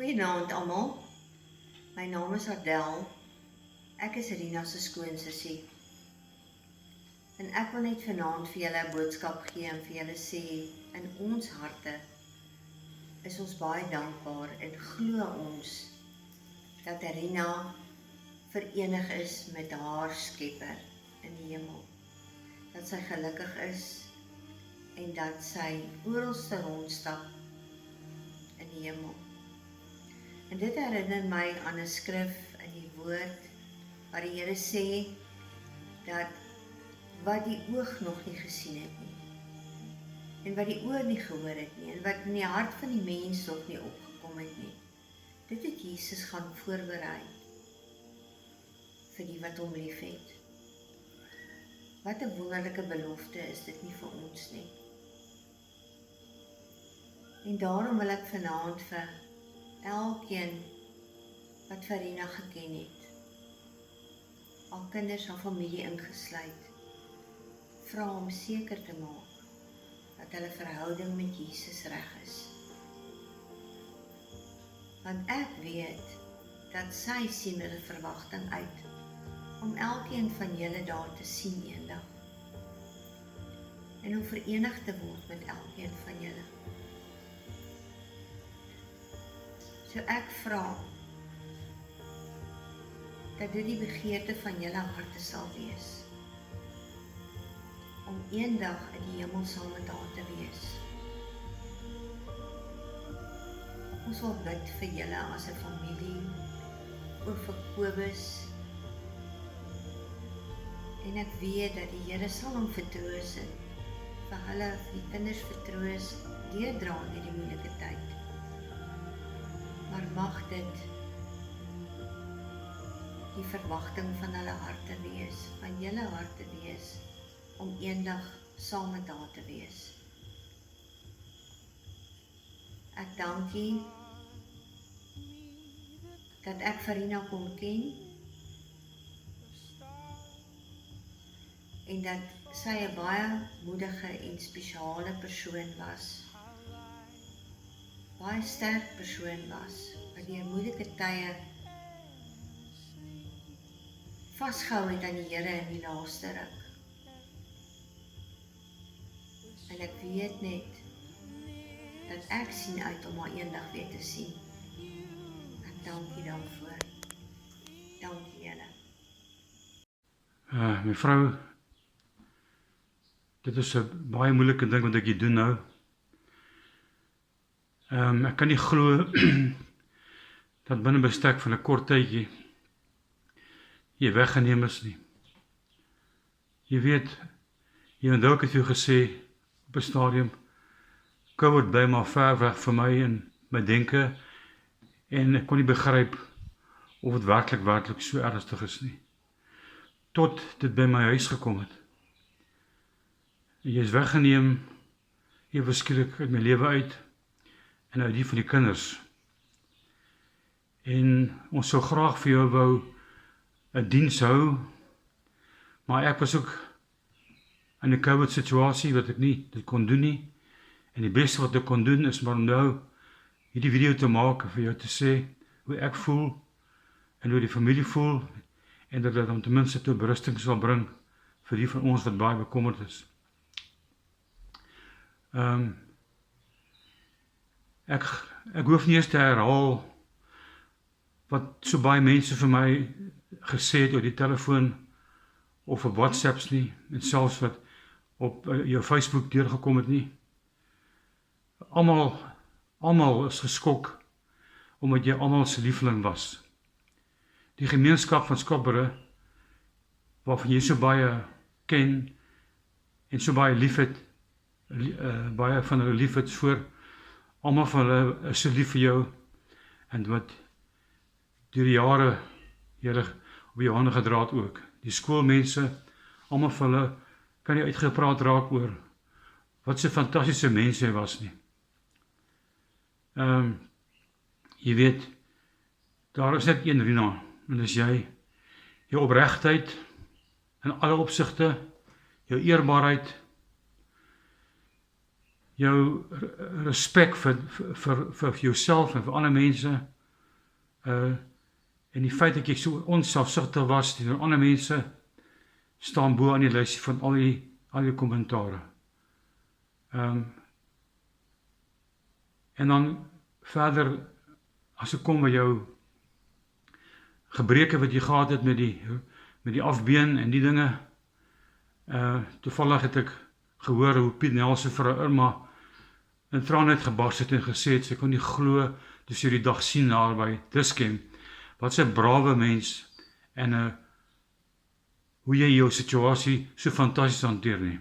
Goeienaand almal. My naam is Adel. Ek is Rina se skoonsussie. En ek wil net vanaand vir julle 'n boodskap gee en vir julle sê, in ons harte is ons baie dankbaar en glo ons dat Rina verenig is met haar Skepper in die hemel. Dat sy gelukkig is en dat sy oralste rondstap in die hemel. En dit herinner my aan 'n skrif in die woord waar die Here sê dat wat die oog nog nie gesien het nie, en wat die oor nie gehoor het nie, en wat in die hart van die mens nog nie opgekom het nie, dit het Jesus gaan voorberei vir die wat hom lief het. Wat 'n wonderlike belofte is dit nie vir ons nie. En daarom wil ek vanaand vir elkeen wat vir Rina geken het, al kinders en familie ingesluit, vra om seker te maak dat hulle verhouding met Jesus reg is. Want ek weet dat sy sien met 'n verwagting uit om elkeen van julle daar te sien eendag en om verenig te word met elkeen van julle. So ek vra dat dit die begeerte van julle harte sal wees om eendag in die hemel saam met haar te wees. Ons wil bid vir julle as 'n familie, ook vir Kobus, en ek weet dat die Here sal hom vertroos en vir hulle, vir die kinders vertroos, deurdra in hierdie moeilike tyd. Maar mag dit die verwagting van hulle harte wees, van julle harte wees, om eendag saam met haar te wees. Ek dank U dat ek vir Rina kon ken en dat sy 'n baie moedige en spesiale persoon was. Baie sterk persoon was, wat deur moeilike tye vasgehou het aan die Here in die laaste ruk. En ek weet net dat ek sien uit om haar eendag weer te sien. Ek dank U daarvoor. Dank U julle. Mevrou, dit is 'n baie moeilike ding wat ek hier doen nou. Ek kan nie glo dat binne bestek van 'n kort tydjie jy weggeneem is nie. Jy weet, jy onthou ek het vir jou gesê op 'n stadium, COVID bly maar ver weg vir my en my denke, en ek kon nie begryp of dit werklik so ernstig is nie. Tot dit by my huis gekom het. Jy is weggeneem, ewe skielik uit my lewe uit, en uit die van die kinders. En ons sou graag vir jou wou 'n diens hou, maar ek was ook in 'n COVID situasie wat ek nie dit kon doen nie. En die beste wat ek kon doen is maar nou hierdie video te maak en vir jou te sê hoe ek voel en hoe die familie voel, en dat dit dan ten minste tot berusting sal bring vir die van ons wat baie bekommerd is. Ek hoef nie eens te herhaal wat so baie mense vir my gesê het oor die telefoon of op WhatsApps nie, en selfs wat op jou Facebook deurgekom het nie. Almal is geskok omdat jy almal se lieveling was. Die gemeenskap van Skopperre, waarvan jy so baie ken en so baie liefhet, baie van hulle liefhet voor, almal van hulle is so lief vir jou, en wat deur die jare Here op jou hande gedra het ook. Die skoolmense, almal van hulle kan nie uitgepraat raak oor wat so fantastiese mense hy was nie. Jy weet, daar is net een Rina, en dis jy. Jou opregtheid in alle opsigte, jou eerbaarheid, jou respek vir jouself en vir ander mense, En die feit dat ek so onselfsugtig was teenoor ander mense, staan bo aan die lysie van al die kommentare. En dan verder, as ek kom by jou gebreke wat jy gehad het met die afbeen en die dinge, toevallig het ek gehoor hoe Piet Nelson vir Irma in trane het gebars het en gesê het, sy kon nie glo, toe sy die dag sien daar by Diskem, wat sy 'n brawe mens, en hoe jy jou situasie so fantasties hanteer nie.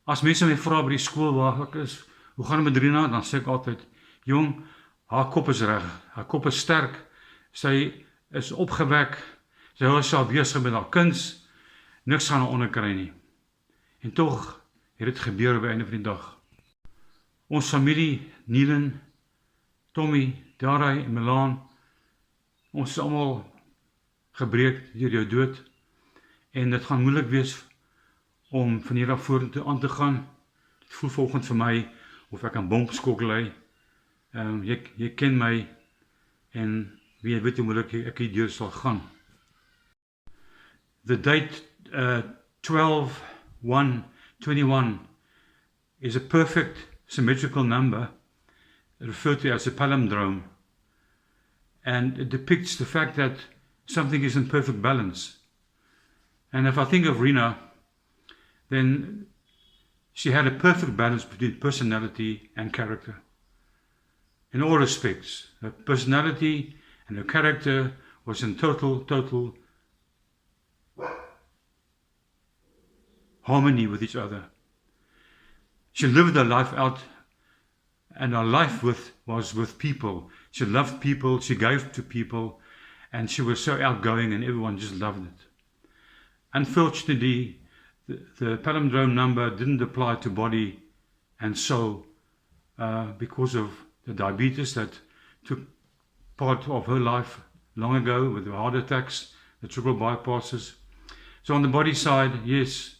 As mense my vra by die skool waar ek is, hoe gaan het met Rina, dan sê ek altyd, jong, haar kop is reg, haar kop is sterk, sy is opgewek, sy hou haarself besig met haar kuns, niks gaan haar onderkry nie. En tog het dit gebeur op die einde van die dag. Ons familie, Nielen, Tommy, Darai en Milan, ons is almal gebreek deur jou dood, en dit gaan moeilik wees om van hier af vorentoe aan te gaan. Dit voel volgens vir my of ek aan bompskok lê. Jy ken my, en wie weet hoe moeilik ek hierdeur sal gaan. The date 12/1/21 is a perfect symmetrical number, referred to as a palindrome, and it depicts the fact that something is in perfect balance. And if I think of Rina, then she had a perfect balance between personality and character. In all respects, her personality and her character was in total harmony with each other. She lived her life out, and her life was with people. She loved people, she gave to people, and she was so outgoing, and everyone just loved it. Unfortunately, the palindrome number didn't apply to body and soul because of the diabetes that took part of her life long ago with the heart attacks, the triple bypasses. So on the body side, yes,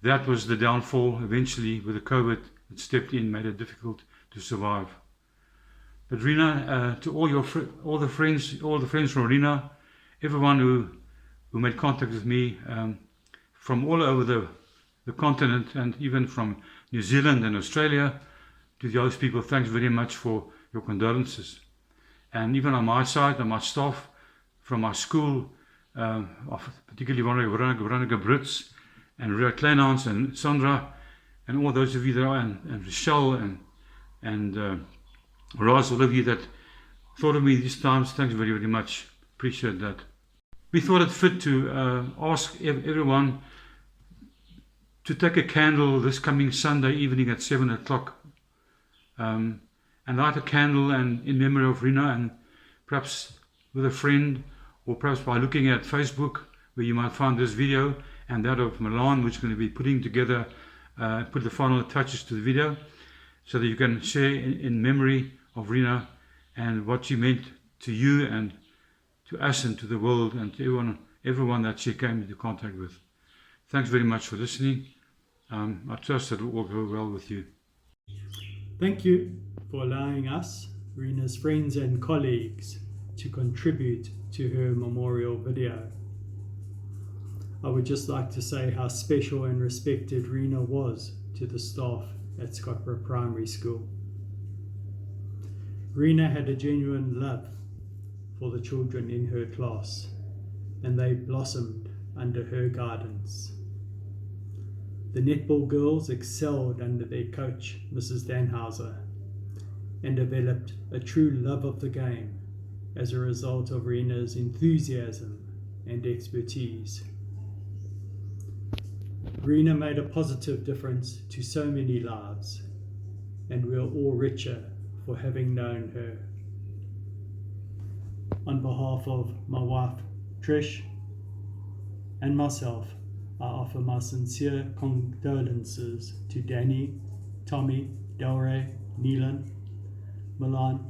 that was the downfall eventually with the COVID that stepped in, made it difficult to survive. But Rina, to all the friends from Rina, everyone who made contact with me from all over the continent, and even from New Zealand and Australia, to those people, thanks very much for your condolences. And even on my side, on my staff, from my school, particularly Veronica Brits, and Rhea Kleinhans and Sandra, and all those of you there, and Rochelle and Roz, all of you that thought of me these times, thanks very, very much. Appreciate that. We thought it fit to ask everyone to take a candle this coming Sunday evening at 7 o'clock, and light a candle and in memory of Rina, and perhaps with a friend, or perhaps by looking at Facebook, where you might find this video, and that of Milan, which is going to be putting together, put the final touches to the video, so that you can share in memory of Rina and what she meant to you and to us and to the world and to everyone that she came into contact with. Thanks very much for listening. I trust that it will all go well with you. Thank you for allowing us, Rina's friends and colleagues, to contribute to her memorial video. I would just like to say how special and respected Rina was to the staff at Scottburgh Primary School. Rina had a genuine love for the children in her class, and they blossomed under her guidance. The netball girls excelled under their coach, Mrs. Dannhauser, and developed a true love of the game as a result of Rina's enthusiasm and expertise. Rina made a positive difference to so many lives, and we are all richer for having known her. On behalf of my wife, Trish, and myself, I offer my sincere condolences to Danny, Tommy, Delray, Neelan, Milan,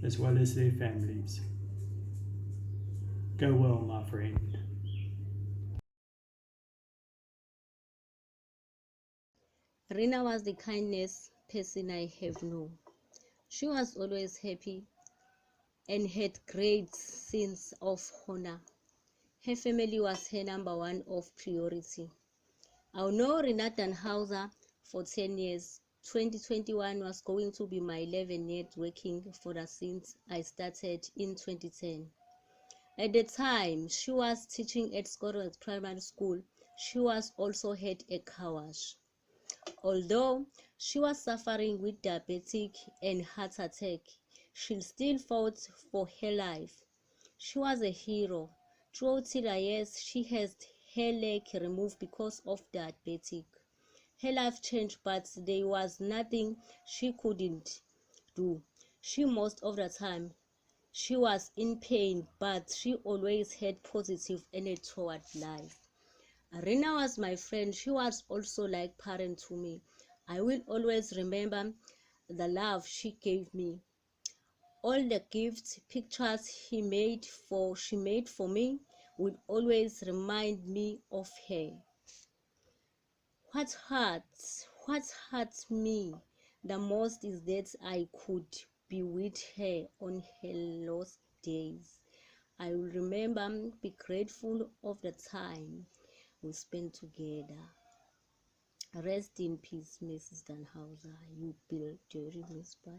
as well as their families. Go well, my friend. Rina was the kindest person I have known. She was always happy and had great sense of honor. Her family was her number one of priority. I'll know Rina Dannhauser for 10 years. 2021 was going to be my 11th year working for her since I started in 2010. At the time, she was teaching at Scotland Primary School. She was also had a car wash. Although she was suffering with diabetic and heart attack, she still fought for her life. She was a hero. Throughout the years, she has her leg removed because of diabetic. Her life changed, but there was nothing she couldn't do. Most of the time, she was in pain, but she always had positive energy toward life. Rina was my friend. She was also like parent to me. I will always remember the love she gave me. All the gifts, pictures she made for me will always remind me of her. What hurts me the most is that I could be with her on her lost days. I will remember, be grateful of the time we spent together. Rest in peace, Mrs. Dannhauser. You built during this by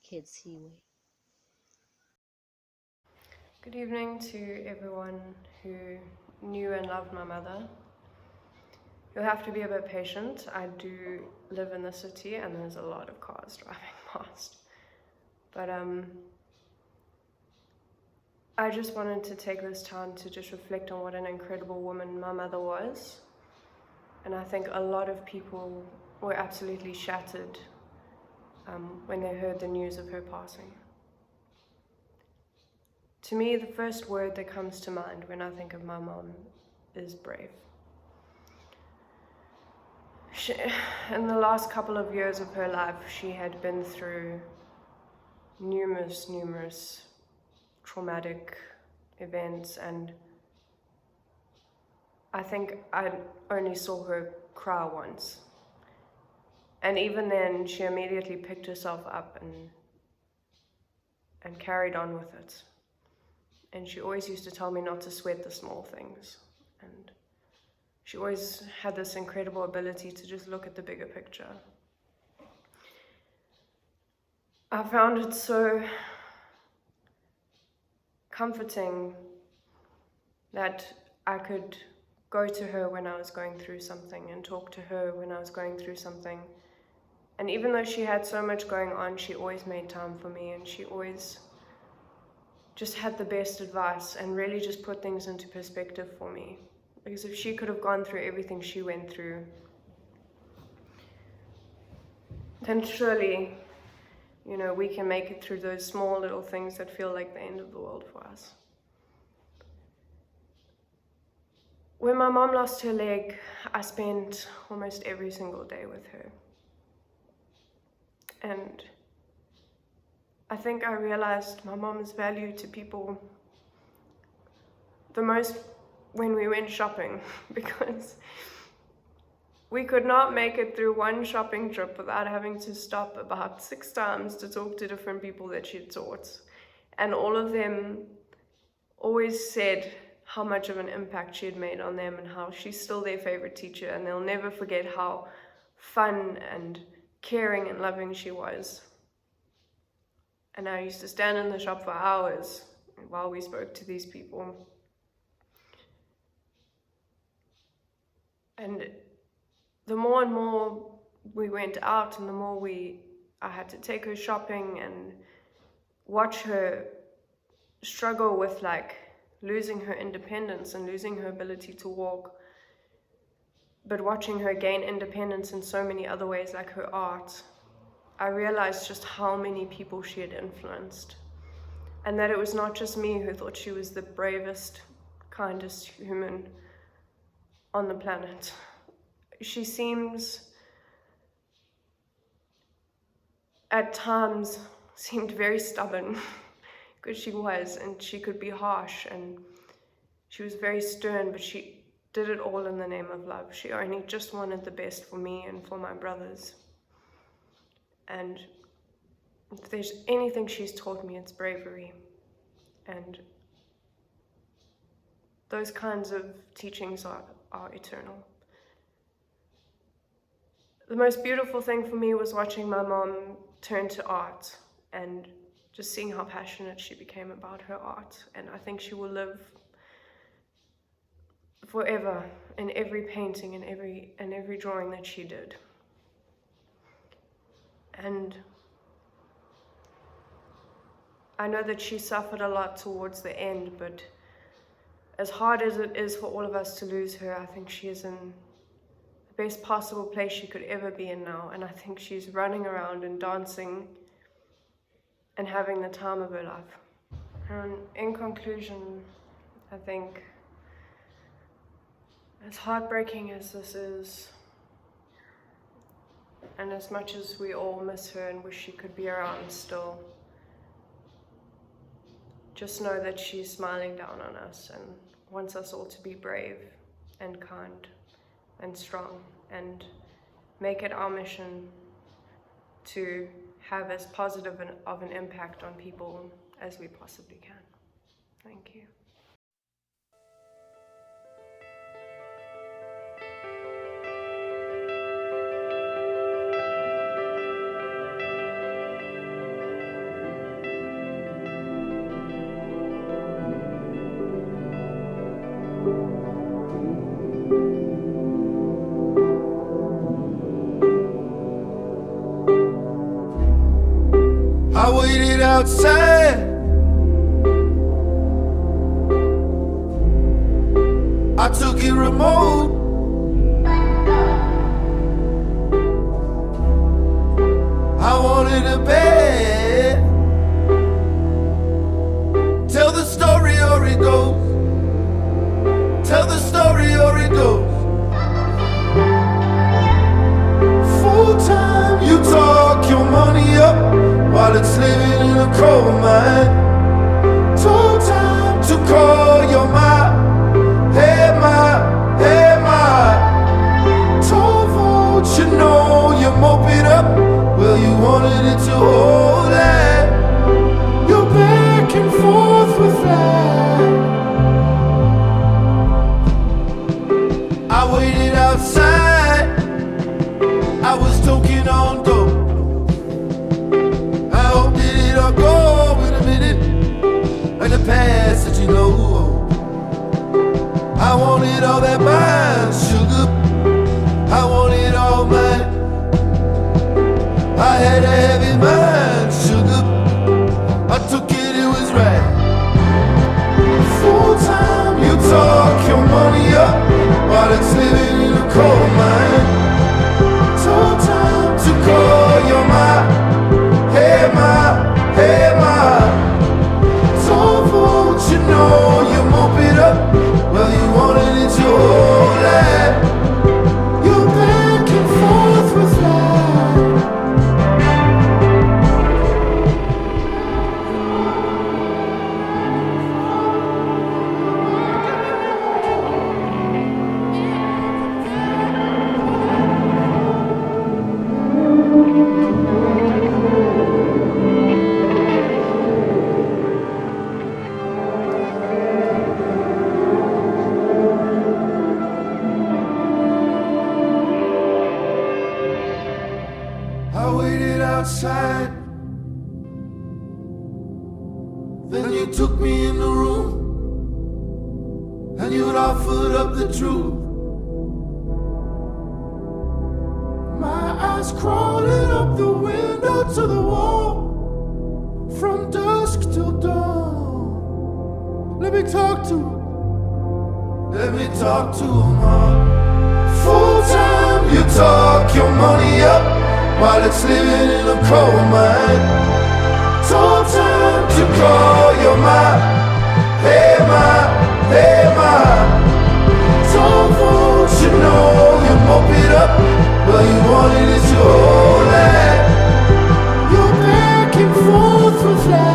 Kids Highway. Good evening to everyone who knew and loved my mother. You'll have to be a bit patient. I do live in the city and there's a lot of cars driving past. But I just wanted to take this time to just reflect on what an incredible woman my mother was. And I think a lot of people were absolutely shattered when they heard the news of her passing. To me, the first word that comes to mind when I think of my mom is brave. In the last couple of years of her life, she had been through numerous traumatic events, and I think I only saw her cry once. And even then, she immediately picked herself up and carried on with it. And she always used to tell me not to sweat the small things. And she always had this incredible ability to just look at the bigger picture. I found it so comforting that I could go to her when I was going through something and talk to her when I was going through something. And even though she had so much going on, she always made time for me, and she always just had the best advice and really just put things into perspective for me. Because if she could have gone through everything she went through, then surely, we can make it through those small little things that feel like the end of the world for us. When my mom lost her leg, I spent almost every single day with her. And I think I realized my mom's value to people the most when we went shopping, because we could not make it through one shopping trip without having to stop about 6 times to talk to different people that she'd taught. And all of them always said how much of an impact she had made on them and how she's still their favorite teacher, and they'll never forget how fun and caring and loving she was. And I used to stand in the shop for hours while we spoke to these people. And the more and more we went out, and the more I had to take her shopping and watch her struggle with losing her independence and losing her ability to walk, but watching her gain independence in so many other ways, like her art, I realized just how many people she had influenced, and that it was not just me who thought she was the bravest, kindest human on the planet. She at times seemed very stubborn, because she was, and she could be harsh, and she was very stern, but she did it all in the name of love. She only just wanted the best for me and for my brothers. And if there's anything she's taught me, it's bravery. And those kinds of teachings are eternal. The most beautiful thing for me was watching my mom turn to art and just seeing how passionate she became about her art. And I think she will live forever in every painting and every drawing that she did. And I know that she suffered a lot towards the end, but as hard as it is for all of us to lose her, I think she is in the best possible place she could ever be in now. And I think she's running around and dancing and having the time of her life. And in conclusion, I think as heartbreaking as this is, and as much as we all miss her and wish she could be around still, just know that she's smiling down on us and wants us all to be brave and kind and strong, and make it our mission to have as positive of an impact on people as we possibly can. Thank you. I waited outside. I took it remote. I wanted a bed. Tell the story or it goes. Tell the story or it goes. Full time, you talk your money up while it's living in a coal mine. Told time to call your ma. Hey ma, hey ma. Told vote, you know you mope it up. Well, you wanted it to hold that. You're back and forth with that. I waited outside. I was toking on dope. I hope that it'll go in a minute, like the past that you know. I wanted all that mine, sugar. I wanted all mine. I had a heavy mind, sugar. I took it, it was right. Full time, you talk your money up while it's living in a coal mine. Told time to call your ma. Hey ma, hey ma. Told folks, you know you mope it up. Well, you wanted it to hold that. You're back and forth with that. I waited outside. Then you took me in the room and you'd offered up the truth. My eyes crawling up the window to the wall from dusk till dawn. Let me talk to him. Let me talk to him, huh? Full time, you talk your money up while it's living in a coal mine. Told time to call your ma. Hey ma, hey ma. Told folks, you know you mope it up. Well, you wanted it to hold that. You're back and forth with that.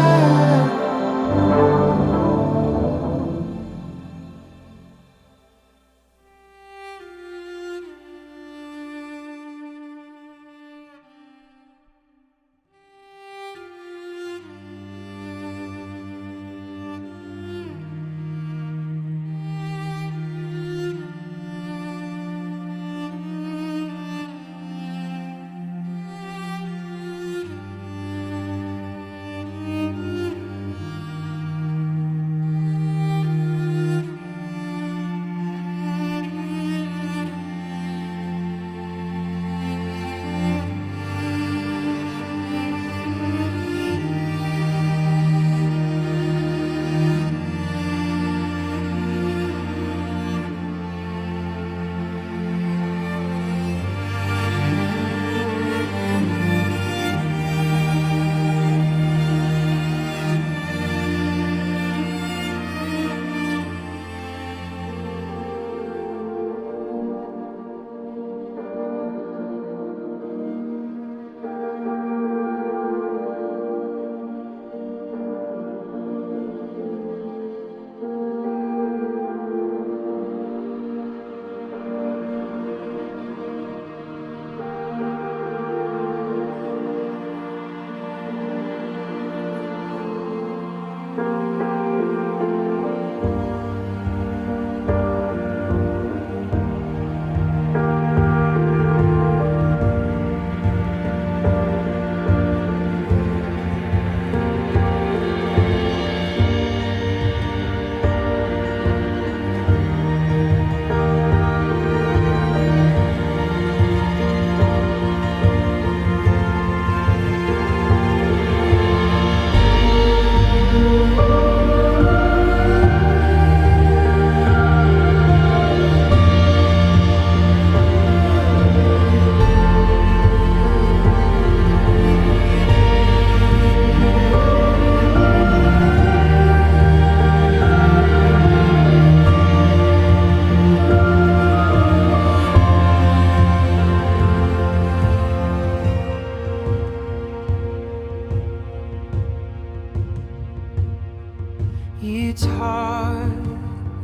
You taught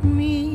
me